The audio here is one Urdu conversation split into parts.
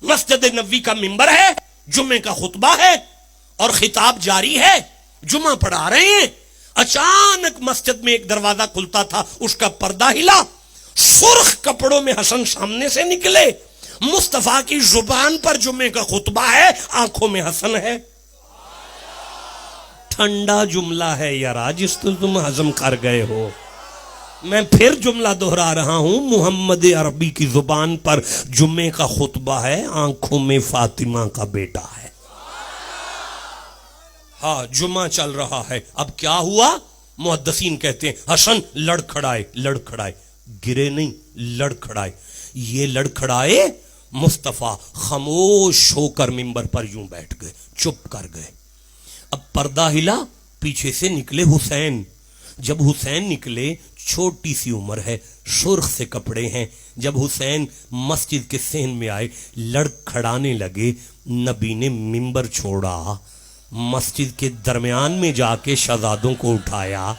مسجد نبوی کا ممبر ہے، جمعے کا خطبہ ہے اور خطاب جاری ہے، جمعہ پڑھا رہے ہیں، اچانک مسجد میں ایک دروازہ کھلتا تھا، اس کا پردہ ہلا، سرخ کپڑوں میں حسن سامنے سے نکلے، مصطفیٰ کی زبان پر جمعے کا خطبہ ہے، آنکھوں میں حسن ہے۔ ٹھنڈا جملہ ہے یارا جس تو تم ہضم کر گئے ہو۔ میں پھر جملہ دہرا رہا ہوں، محمد عربی کی زبان پر جمعے کا خطبہ ہے، آنکھوں میں فاطمہ کا بیٹا ہے۔ ہاں جمعہ چل رہا ہے، اب کیا ہوا؟ محدثین کہتے ہیں حسن لڑکھڑائے، گرے نہیں، لڑکھڑائے۔ یہ لڑکھڑائے، مصطفیٰ خاموش ہو کر ممبر پر یوں بیٹھ گئے، چپ کر گئے۔ اب پردہ ہلا، پیچھے سے نکلے حسین۔ جب حسین نکلے، چھوٹی سی عمر ہے، سرخ سے کپڑے ہیں، جب حسین مسجد کے صحن میں آئے، لڑکھڑانے لگے، نبی نے ممبر چھوڑا، مسجد کے درمیان میں جا کے شہزادوں کو اٹھایا۔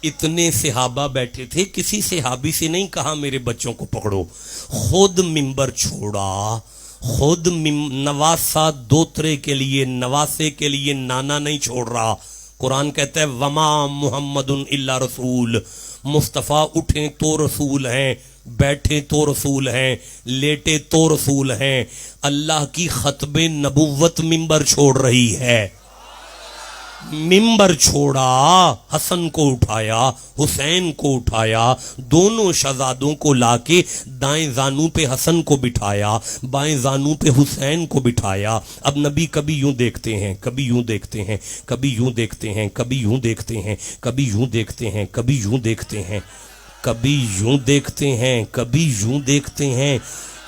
اتنے صحابہ بیٹھے تھے، کسی صحابی سے نہیں کہا میرے بچوں کو پکڑو، خود ممبر چھوڑا، خود نواسا دوترے کے لیے، نواسے کے لیے نانا نہیں چھوڑ رہا۔ قرآن کہتا ہے وما محمد الا رسول، مصطفیٰ اٹھیں تو رسول ہیں، بیٹھے تو رسول ہیں، لیٹے تو رسول ہیں۔ اللہ کی ختم نبوت ممبر چھوڑ رہی ہے، ممبر چھوڑا، حسن کو اٹھایا، حسین کو اٹھایا، دونوں شہزادوں کو لا کے دائیں زانو پہ حسن کو بٹھایا، بائیں زانو پہ حسین کو بٹھایا۔ اب نبی کبھی یوں دیکھتے ہیں، کبھی یوں دیکھتے ہیں، کبھی یوں دیکھتے ہیں، کبھی یوں دیکھتے ہیں، کبھی یوں دیکھتے ہیں، کبھی یوں دیکھتے ہیں، کبھی یوں دیکھتے ہیں، کبھی یوں دیکھتے ہیں۔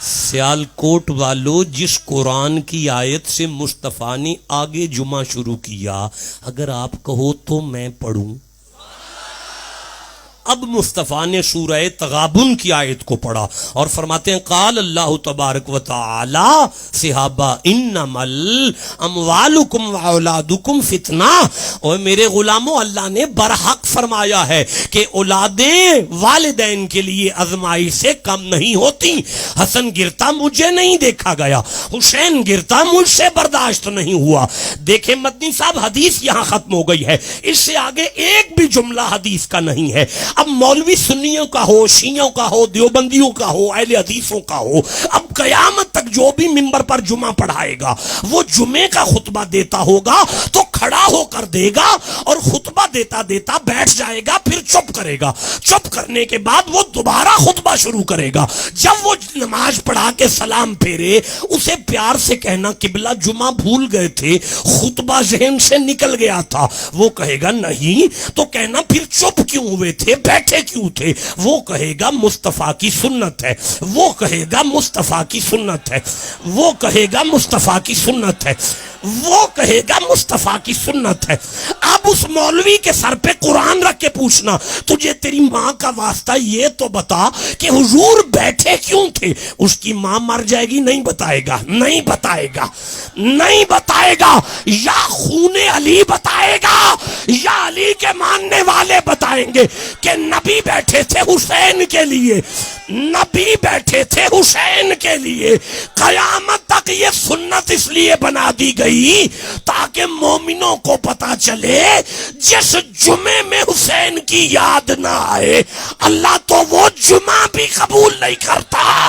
سیالکوٹ والو، جس قرآن کی آیت سے مصطفیٰ نے آگے جمعہ شروع کیا، اگر آپ کہو تو میں پڑھوں۔ اب مصطفیٰ نے سورہ تغابن کی آیت کو پڑھا اور فرماتے ہیں قال اللہ تبارک و تعالی، صحابہ انما اموالکم واولادکم فتنہ، اور میرے غلاموں اللہ نے برحق فرمایا ہے کہ اولادیں والدین کے لیے آزمائش سے کم نہیں ہوتی۔ حسن گرتا مجھے نہیں دیکھا گیا، حسین گرتا مجھ سے برداشت نہیں ہوا۔ دیکھیں مدنی صاحب، حدیث یہاں ختم ہو گئی ہے، اس سے آگے ایک بھی جملہ حدیث کا نہیں ہے۔ اب مولوی سنیوں کا ہو، شیعوں کا ہو، دیوبندیوں کا ہو، اہل حدیثوں کا ہو، اب قیامت تک جو بھی ممبر پر جمعہ پڑھائے گا وہ جمعے کا خطبہ دیتا ہوگا تو کھڑا ہو کر دے گا اور خطبہ دیتا دیتا بیٹھ جائے گا، پھر چپ کرے گا، چپ کرنے کے بعد وہ دوبارہ خطبہ شروع کرے گا۔ جب وہ نماز پڑھا کے سلام پھیرے، اسے پیار سے کہنا قبلہ جمعہ بھول گئے تھے، خطبہ ذہن سے نکل گیا تھا۔ وہ کہے گا نہیں، تو کہنا پھر چپ کیوں ہوئے تھے، بیٹھے کیوں تھے؟ وہ کہے گا مصطفیٰ کی سنت ہے، وہ کہے گا مصطفیٰ کی سنت ہے، وہ کہے گا مصطفیٰ کی سنت ہے، وہ کہے گا مصطفیٰ کی سنت ہے۔ اب اس مولوی کے سر پہ قرآن رکھ کے پوچھنا تجھے تیری ماں کا واسطہ یہ تو بتا کہ حضور بیٹھے کیوں تھے؟ اس کی ماں مر جائے گی، نہیں بتائے گا، نہیں بتائے گا، نہیں بتائے گا، یا خون علی بتائے گا یا علی کے ماننے والے بتائیں گے کہ نبی بیٹھے تھے حسین کے لیے، نبی بیٹھے تھے حسین کے لیے۔ قیامت تک یہ سنت اس لیے بنا دی گئی تاکہ مومنوں کو پتا چلے جس جمعے میں حسین کی یاد نہ آئے اللہ تو وہ جمعہ بھی قبول نہیں کرتا۔